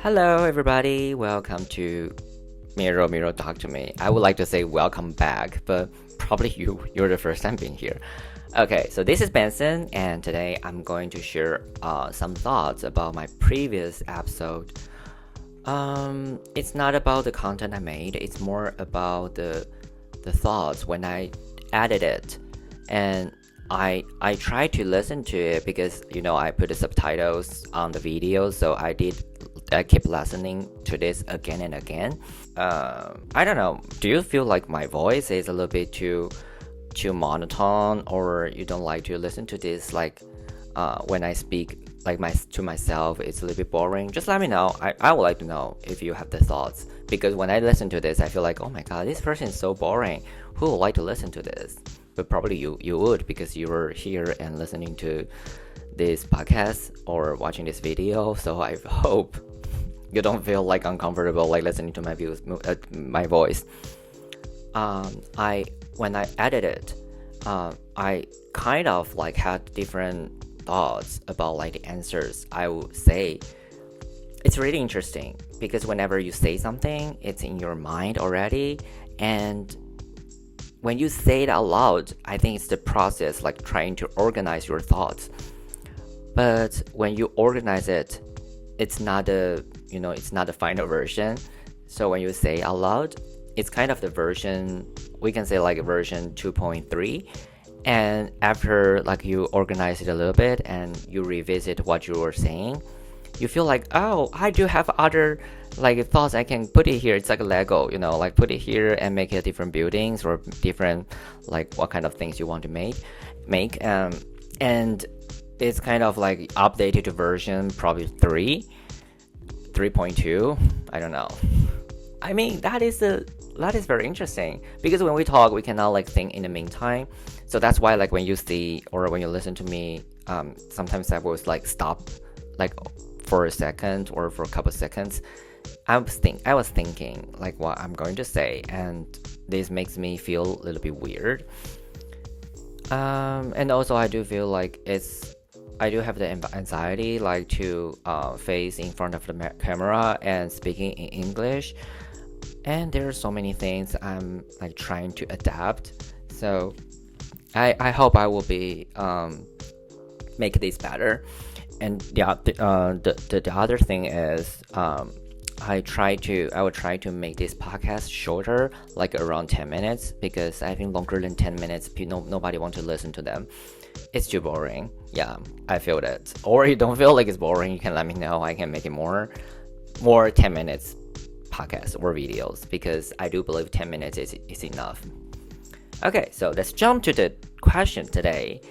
Hello, everybody. Welcome to Miro Miro Talk to Me. I would like to say welcome back, but probably you're the first time being here. Okay, so this is Benson, and today I'm going to share some thoughts about my previous episode. It's not about the content I made. It's more about the thoughts when I edit it, and I try to listen to it because I put the subtitles on the video, so I keep listening to this again and again. I don't know. Do you feel like my voice is a little bit too monotone, or you don't like to listen to this when I speak to myself, it's a little bit boring? Just let me know. I would like to know if you have the thoughts, because when I listen to this I feel like, oh my god, this person is so boring. Who would like to listen to this? But probably you would, because you were here and listening to this podcast or watching this video. So I hope you don't feel like uncomfortable like listening to my voice. I When I edited, I kind of like had different thoughts about like the answers I would say. It's really interesting because whenever you say something, it's in your mind already, and when you say it out loud, I think it's the process, like trying to organize your thoughts. But when you organize it, it's not it's not the final version. So when you say out loud, it's kind of the version, we can say like version 2.3. And after like you organize it a little bit and you revisit what you were saying, you feel like, oh, I do have other like thoughts. I can put it here. It's like a Lego, like put it here and make it different buildings or different like what kind of things you want to make. And it's kind of like updated to version probably 3.2. I don't know. I mean, that is very interesting, because when we talk, we cannot like think in the meantime. So that's why like when you see or when you listen to me, sometimes I was like stop like for a second or for a couple seconds. I was thinking like what I'm going to say, and this makes me feel a little bit weird. And also I do feel like I do have the anxiety like to face in front of the camera and speaking in English. And there are so many things I'm like trying to adapt. So I hope I will be make this better. And the other thing is I will try to make this podcast shorter, like around 10 minutes, because I think longer than 10 minutes, nobody wants to listen to them. It's too boring. Yeah, I feel that. Or you don't feel like it's boring, you can let me know. I can make it more 10 minutes podcasts or videos, because I do believe 10 minutes is enough. Okay, so let's jump to the question today.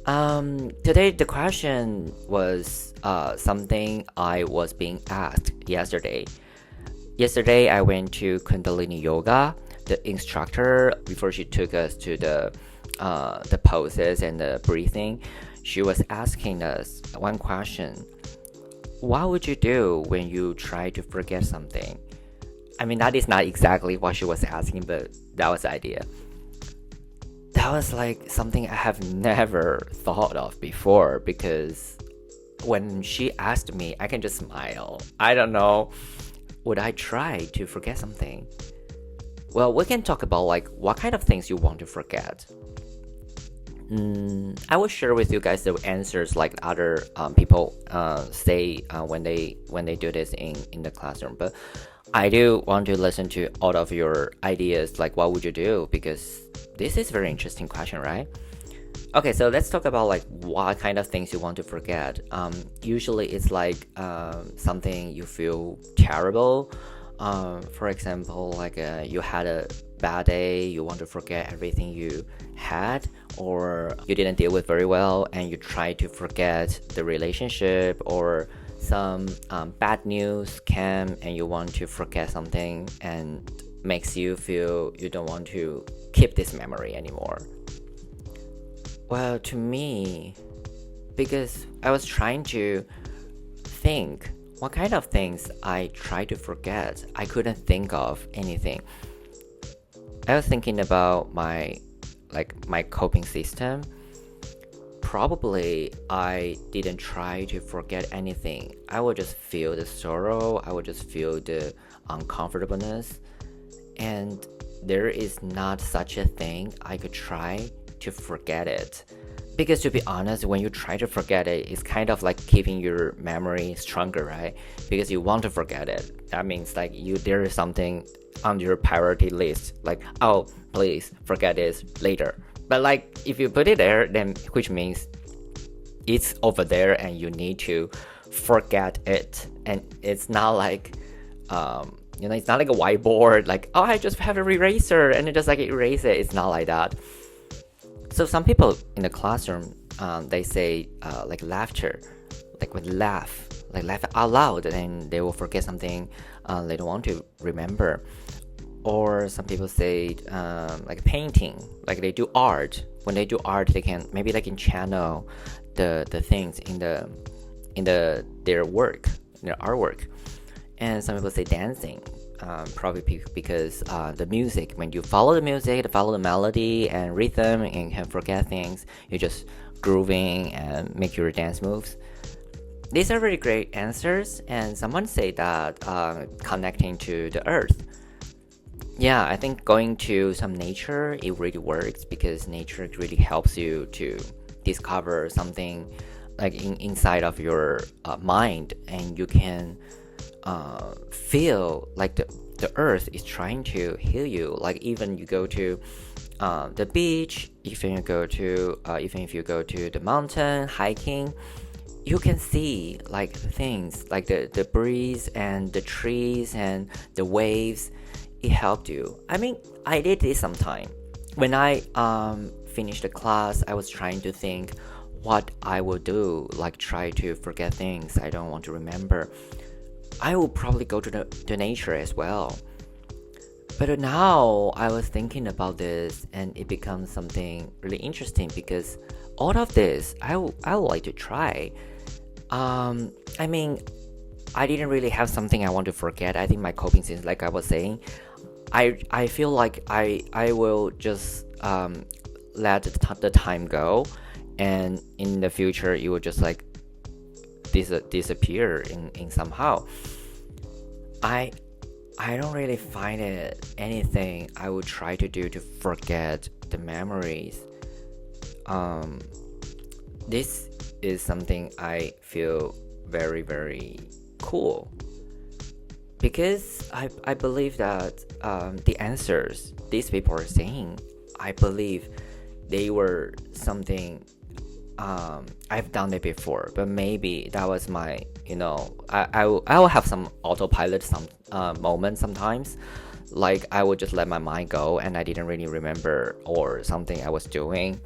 Today the question was something I was being asked yesterday. Yesterday I went to Kundalini Yoga. The instructor, before she took us to the poses and the breathing, she was asking us one question. What would you do when you try to forget something? I mean, that is not exactly what she was asking, but that was the idea. That was like something I have never thought of before, because when she asked me, I can just smile. I don't know. Would I try to forget something? Well, we can talk about like what kind of things you want to forget. I will share with you guys the answers like other people say when they do this in the classroom. But I do want to listen to all of your ideas, like what would you do, because this is a very interesting question, right? Okay, so let's talk about like what kind of things you want to forget. Usually it's like something you feel terrible. For example, like you had a bad day, you want to forget everything you had, or you didn't deal with very well and you try to forget the relationship, or some bad news came and you want to forget something and makes you feel you don't want to keep this memory anymore. Well, to me, because I was trying to think what kind of things I try to forget, I couldn't think of anything. I was thinking about my coping system. probably I didn't try to forget anything. I would just feel the sorrow, I would just feel the uncomfortableness, and there is not such a thing I could try to forget it. Because to be honest, when you try to forget it, it's kind of like keeping your memory stronger, right? Because you want to forget it. That means like there is something on your priority list, like, oh, please forget this later. But like if you put it there, then which means it's over there and you need to forget it. And it's not like it's not like a whiteboard, like, oh, I just have an eraser and it just like erase it. It's not like that. So some people in the classroom, they say like laughter, like with laugh out loud, and they will forget something they don't want to remember. Or some people say like painting, like they do art. When they do art, they can maybe like in channel the things in their work, their artwork. And some people say dancing. Probably because the music, when you follow the music, follow the melody and rhythm, and can forget things, you just grooving and make your dance moves. These are really great answers, and someone say that connecting to the earth. Yeah, I think going to some nature, it really works because nature really helps you to discover something like inside of your mind, and you can feel like the earth is trying to heal you. Like even you go to the beach, even if you go to the mountain hiking, you can see like things like the breeze and the trees and the waves. It helped you. I mean, I did this sometime. When I finished the class, I was trying to think what I will do, like try to forget things I don't want to remember. I will probably go to the nature as well. But now I was thinking about this, and it becomes something really interesting because all of this I would like to try. I mean, I didn't really have something I want to forget. I think my coping skills, like I was saying, I feel like I will just let the time go, and in the future it will just like disappear in somehow. I don't really find it anything I would try to do to forget the memories. This is something I feel very, very cool, because I believe that the answers these people are saying, I believe they were something I've done it before, but maybe that was my, I will have some autopilot moments sometimes, like I would just let my mind go and I didn't really remember or something I was doing.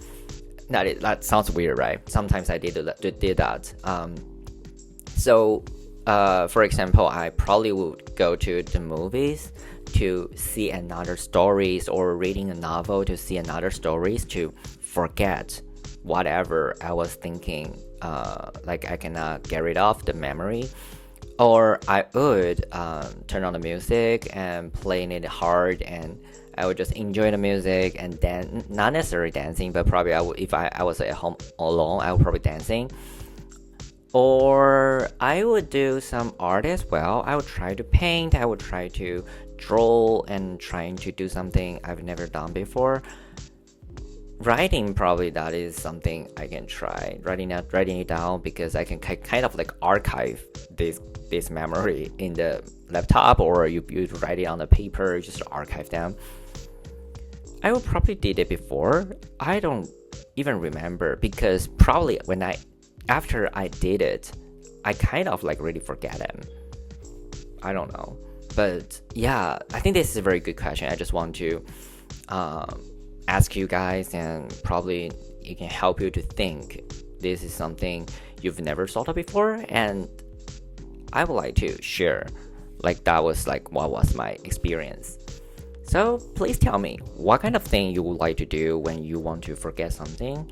That sounds weird, right? Sometimes I did that. So for example, I probably would go to the movies to see another stories, or reading a novel to see another stories to forget whatever I was thinking, like I cannot get rid of the memory. Or I would turn on the music and playing it hard, and I would just enjoy the music and then not necessarily dancing, but probably if I was at home alone, I would probably dancing. Or I would do some art as well. I would try to paint, I would try to draw, and trying to do something I've never done before. Writing, probably that is something I can try. Writing it down, because I can kind of like archive this memory in the laptop, or you write it on the paper, just archive them. I would probably did it before. I don't even remember, because probably after I did it, I kind of like really forget them. I don't know. But yeah, I think this is a very good question. I just want to ask you guys, and probably it can help you to think. This is something you've never thought of before, and I would like to share. Like that was like what was my experience. So please tell me what kind of thing you would like to do when you want to forget something,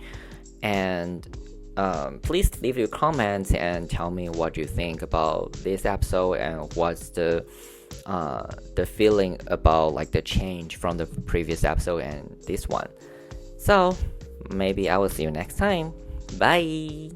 and please leave your comments and tell me what you think about this episode, and what's the feeling about like the change from the previous episode and this one. So maybe I will see you next time. Bye.